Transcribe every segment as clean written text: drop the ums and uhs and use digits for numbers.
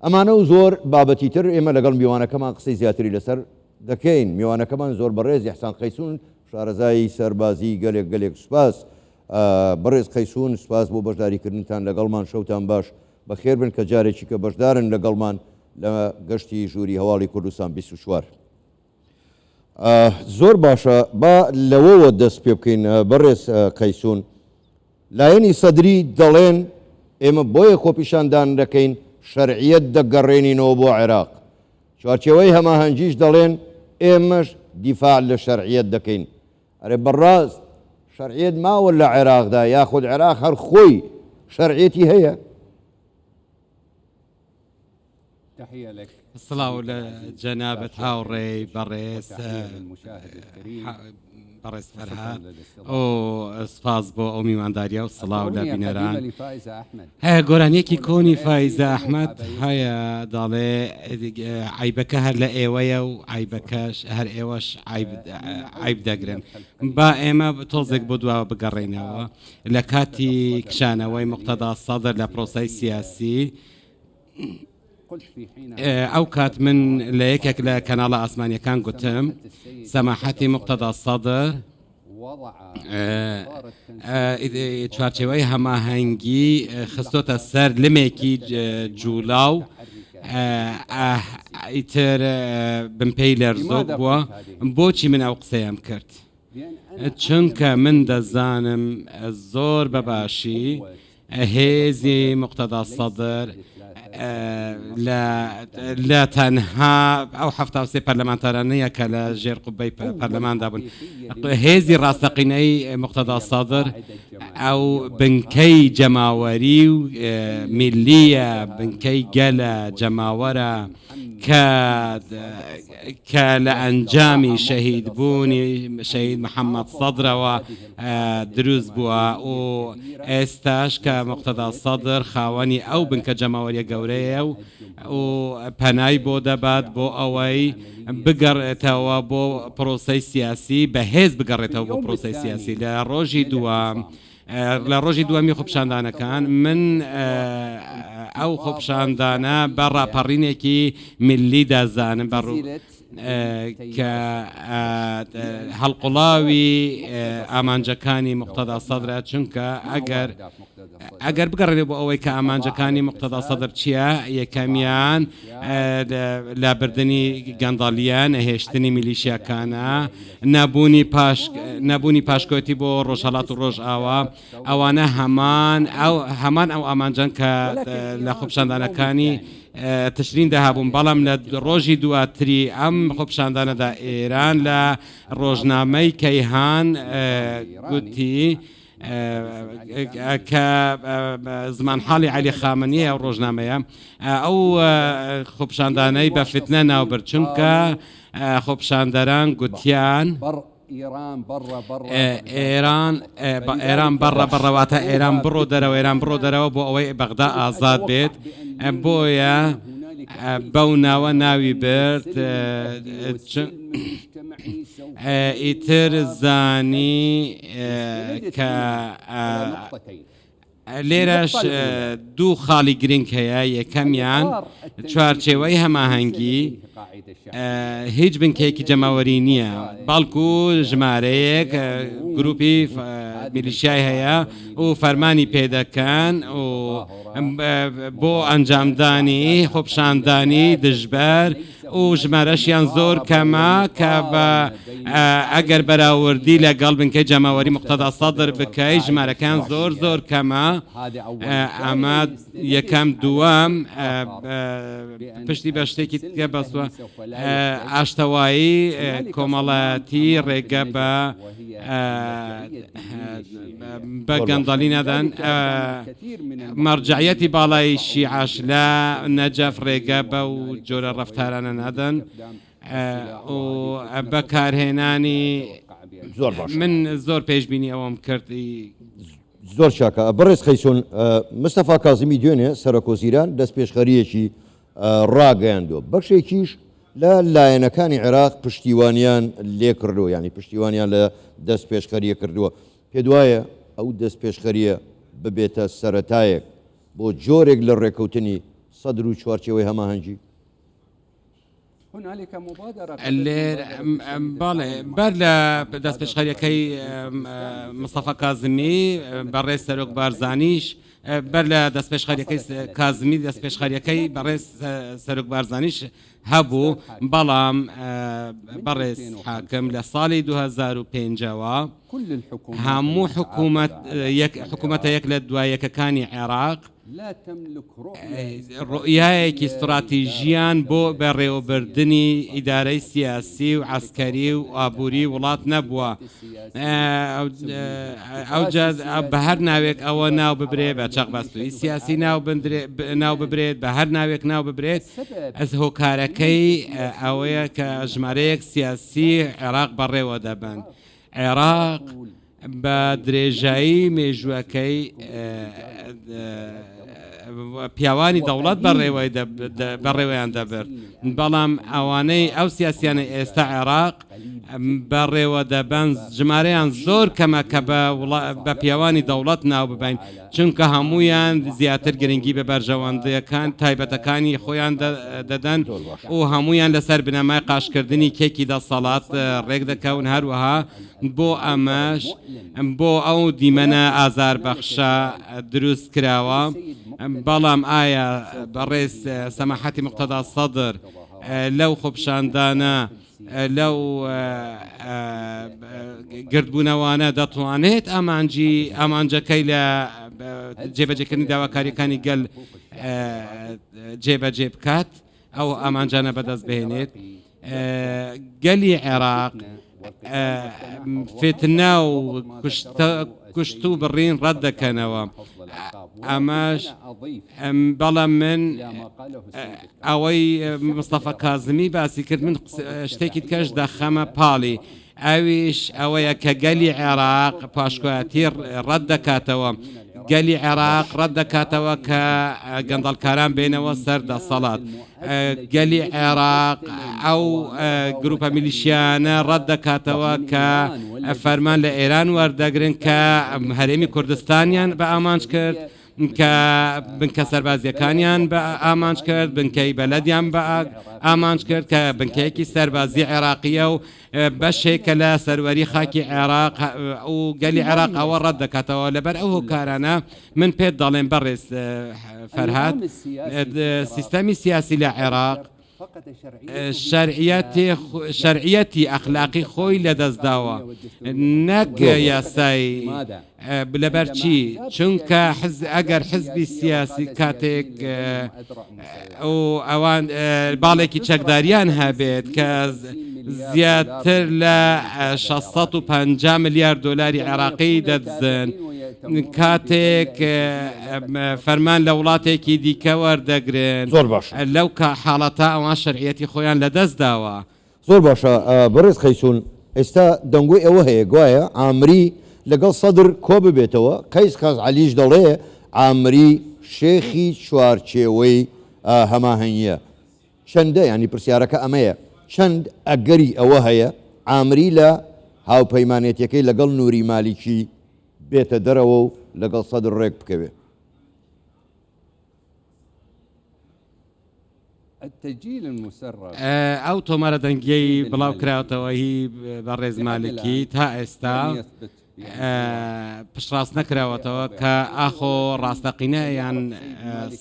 ئەمانە و زۆر بابەتی تر ئێمە لەگەڵ میوانەکەمان قسەی زیاتری لەسەر دەکەین. میوانەکەمان زۆر بەڕێز ئیحسان قەیسون شارەزای سەربازی گەلێک سوپاس بەڕێز قەیسون سوپاس بۆ بەشداریکردنتان لەگەڵمان شەوتان باش بەخێر بن کە جارێکی کە بەشدارن لەگەڵمان لە گەشتی ژووری هەواڵی کوردستان 24. زۆر باشە با لەوەوە دەست پێ بکەین بەڕێز قەیسون. لایەنی سەدری دەڵێن ئێمە بۆیە خۆپیشاندان دەکەین شەرعیەت دەگەڕێنینەوە بۆ عێراق. چوارچێوەی هەماهەنگیش دەڵێن ئێمەش دیفاع لە شەرعیەت دەکەین. ئەرێ بەڕاست شەرعیەت ماوە لە عێراقدا یاخود عێراق هەر خۆی شەرعیەتی هەیە. سڵاو لە جەنابەت هاوڕێی بەڕێز بەڕێز فەرهاد سپاس بۆ ئەو میوانداریە و سڵاو لە بینەران. هەیە گۆرانیەکی کۆنی فایزە ئەحمەد هەیە دەڵێ عیبەکە هەر لە ئێوەیە و عیبەکەش هەر ئێوەش عیب دەگرن. با ئێمە تۆزێک بۆ دواوە بگەڕێنەوە لە کاتی کشانەوەی موقتەدا سەدر لە پرۆسەی سیاسی. ئەو کات من لە یەکێک لە کەناڵە ئاسمانیەکان گوتم سەماحەتی موقتەدا سەدر چوارچێوەی هەماهەنگی خستۆتە سەر لمێکی جوڵاو ئیتر بمپێی لەرزۆک بووە. بۆچی من ئەو قسەیەم کرد؟ چونکە من دەزانم زۆر بەباشی هێزی موقتەدا سەدر لا تەنها ئەو 73 پەرلەمانتارانەیە کە لە ژێر قوبەی پەرلەماندا بوون. هێزی ڕاستەقینەی موقتەدا سەدر ئەو بنکەی جەماوەری و میلیە بنکەی گەلە جەماوەرە کە لە ئەنجامی شەهیدبوونی شەهید محەممەد سەدرەوە دروست بووە و ئێستاش کە موقتەدا سەدر خاوەنی ئەو بنکە جەماوەریە گەورەیە و پەنای بۆ دەبات بۆ ئەوەی بگەڕێتەوە بۆ پرۆسەی سیاسی بەهێز بگەڕێتەوە بۆ پرۆسەی سیاسی. لە ڕۆژی دووەمی خۆپیشاندانەکان من ئەو خۆپیشاندانە بە ڕاپەڕینێکی ملی دەزانم کە هەڵقوڵاوی ئامانجەکانی موقتەدا سەدرە. چونکە ئەگەر بگەڕێت بۆ ئەوەی کە ئامانجەکانی موقتەدا سەدر چییە؟ یەکەمیان لابردنی گەندەڵیان هێشتنی میلیشیاکانە نەبوونی پاشکۆتی بۆ ڕۆژهەڵات و ڕۆژئاوا. ئەوانە هەمان ئەو ئامانجان کە لە خۆپیشاندانەکانی تشرین دەهابوون. بەڵام لە ڕۆژی دواتری ئەم خۆپیشاندانەدا ئێران لە ڕۆژنامەی کەیهان گوتی کە زمانحاڵی عەلی خامنەیە ئەو ڕۆژنامەیە ئەو خۆپیشاندانەی بە فتنە ناوبرد. چونکە خۆپیشاندەران گوتیان ئێران بەڕەواتە ئێران بڕۆ دەرەوە بۆ ئەوەی بەغدا ئازاد بێت. بۆیە بەو ناوە ناوی برد. ئیتر زانی کە لێرەش دوو خاڵی گرنگ هەیە. یەکەمیان چوارچێوەی هەماهەنگی هیچ بنکەیەکی جەماوەری نییە، بەڵکو ژمارەیەک گروپی میلیشیای هەیە و فەرمانی پێدەکەن و بۆ ئەنجامدانی خۆپیشاندانی دژبەر و ژمارەشیان زۆر کەمە کە بە ئەگەر بەراوردی لەگەڵ بنکەی جەماوەری موقتەدا سەدر بکەی ژمارەکان زۆر کەمە. ئەمە یەکەم. دووەم پشتی بە شتێکی تکە بەسووە ئاشتەوایی کۆمەڵایەتی ڕێگە بە گەندەڵی نەدەن. مەرجعیەتی باڵای شیعەش لە نەجەف ڕێگە بە و جۆرە ڕەفتارانە نەدەن و بەکارهێنانی من زۆر پێشبینی ئەوەم کردی. زۆر چاکە. بەڕێز قەیسون، مستەفا کازمی دوێنێ سەرۆکۆزیران دەست پێشخەریەکی ڕاگەیاندووە. بەشێکیش لە لایەنەکانی عێراق پشتیوانیان لێ کردووە، ینی پشتیوانیان لە دەست پێشخەریە کردووە. پێ وایە ئەو دەست پێشخەریە ببێتە سەرەتایەک بۆ جۆرێک لە ڕێکەوتنی سەدر و چوارچێوەی هەماهەنگی لێر باڵێ بەر لە دەست پێشخەریەکەی مستەفا کازمی بەڕێز سەرۆک بارزانیش بەر لە دەست پێشخەریەکەی کازمی دەست پێشخەریەکەی بەڕێز سەرۆک بارزانیش هەبوو بەڵام بەڕێز حاکم لە ساڵی 2005ەوە هەموو حکوومەتە یەک لە دوایەکەکانی عێراق ڕۆیایەکی استراتیژیان بۆ بەڕێوەبردننی ئیدارەی سیاسی و عسکەری و ئابووری وڵات نەبووە بە هەر ناوێک ئەوە ناو ببرێ بە چەقبەستوی سیاسی ناو ببرێت بە هەر ناوێک ناو ببرێت ئەس هۆکارەکەی ئەوەیە کە ژمارەیەک سیاسی عێراق بەڕێوە دەبن عێراق بە درێژایی مێژووەکەی پیاوانی دەوڵەت بەڕێوەیان دەبرد بەڵام ئەوانەی ئەو سیاسیانە ئێستا عێراق بەڕێوە دەبن ژمارەیان زۆر کەمە کە بە پیاوانی دەوڵەت ناو ببین چونکە هەمویان زیاتر گرنگی بە بەرژەوەندەکان تایبەتەکانی خۆیان دەدەن و هەمویان لەسەر بنەمای قاشکردنی کێکی دەسەڵات ڕێک دەکەون هەروەها بۆ ئەمەش بۆ ئەو دیمەنە ئازاربەخشە دروست کراوە بەڵام ئایا بەڕێز سەماحەتی مقتەدا سەدر لەو خۆپشاندانە لەو گردبوونەوانە دەتوانێت ئامانجەکەی لە جێبەجێکردنی داواکاریەکانی گەل جێبەجێ بکات ئەو ئامانجانە بەدەست بهێنێت گەلی عێراق فتنە و کوشت و بڕین ڕەت دەکەنەوە ئەمەش بەڵام من ئەوەی مستەفا کازمی باسی کرد من شتێکی کەش دەخەمە پاڵی ئەویش ئەوەیە کە گەلی عێراق پاشکۆیەتی ڕەت دەکاتەوە گەلی عێراق ڕەت دەکاتەوە کە گەندەڵکاران بێنەوە سەر دەسەڵات گەلی عێراق ئەو گروپە میلیشیانە ڕەت دەکاتەوە کە فەرمان لە ئێران وەردەگرن کە هەرێمی کوردستانیان بە ئامانج کرد کە بنکە سەربازیەکانیان بە ئامانج کرد بنکەی بەلەدیان بە ئامانج کرد کە بنکەیەکی سەربازی عێراقیە و بەشێکە لە سەروەری خاکی عێراق و گەلی عێراق ئەوە ڕەت دەکاتەوە لەبەر ئەو هۆکارانە من پێت دەڵێن بەڕێز فەرهاد سیستەمی سیاسی لە عێراق شەرعیەتی ئەخلاقی خۆی لەدەستداوە نەک یاسای لەبەرچی چونکە ئەگەر حزبی سیاسی کاتێک ئەوان باڵێکی چەکداریان هەبێت کە زیاتر لە 650 ملیار دۆلاری عێراقی دەدزن کاتێک فەرمان لە وڵاتێکی دیکە وەردەگرن زۆر باش لەو کە حاڵەتە ئەوان شەرعیەتی خۆیان لەدەست داوە زۆر باشە بەڕێز خەیسوون ئێستا دەنگۆی ئەوە هەیە گوایە ئامری لەگەڵ سەدر کۆ ببێتەوە قەیس کاز عەلیش دەڵێ ئامری شێخی چوارچێوەی هەماهەنگیە چەندە ینی پرسیارەکە ئەمەیە چەند ئەگەری ئەوە هەیە ئامری لە هاوپەیمانێتیەکەی لەگەڵ نووری مالیکی بێتە دەرەوە و لەگەڵ سەدر ڕێک بکەوێت ئەو تۆمارە دەنگیەی بڵاو کراوەتەوە هی بەڕێز مالکی تا ئێستا پشتڕاست نەکراوەتەوە کە ئاخۆ ڕاستەقینە یان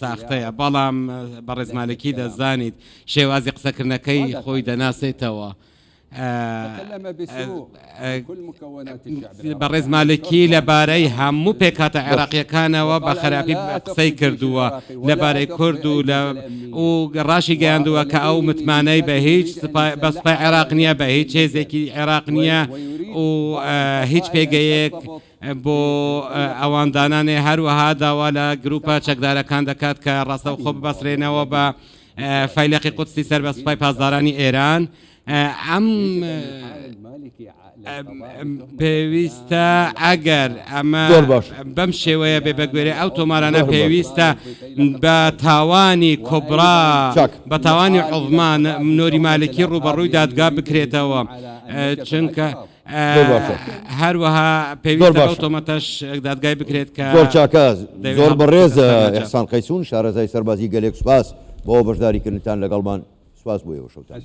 ساختەیە بەڵام بەڕێز مالکی دەزانیت شێوازی قسەکردنەکەی خۆی دەناسێتەوە بەڕێز مالکی لەبارەی هەموو پێکاتە عێراقیەکانەوە بە خراپی قسەی کردووە لەبارەی کورد و ڕاشی گەیاندووە کە ئەو متمانەی بە هیچ بە سوپای عێراق نییە بە هیچ هێزێکی عێراق نییە و هیچ پێگەیەک بۆ ئەواندانانێ هەروەها داوا لە گروپە چەکدارەکان دەکات کە ڕاستە خۆ ببەسرێنەوە بە فەیلقی قودسی سەر بە سوپای پاسدارانی ئێران ئەم پێویستە ئەگەر ئەمە بەم شێوەیە بێ بەگوێرە ئەو تۆمارانە پێویستە بە تاوانی کۆبرا بە تاوانی عوڵمان نۆری مالکی ڕوبەڕووی دادگا بکرێتەوە چونکە هەروەها پێویستە ئەو تۆمەتەش دادگای بکرێت کە زۆر چاکە زۆر بەڕێز دەوێت ئەحسان قەیسون شارەزای سەربازی گەلێک سوپاس بۆ بەشداریکردنتان لەگەڵمان سوپاس بۆ ئێوە شەوتان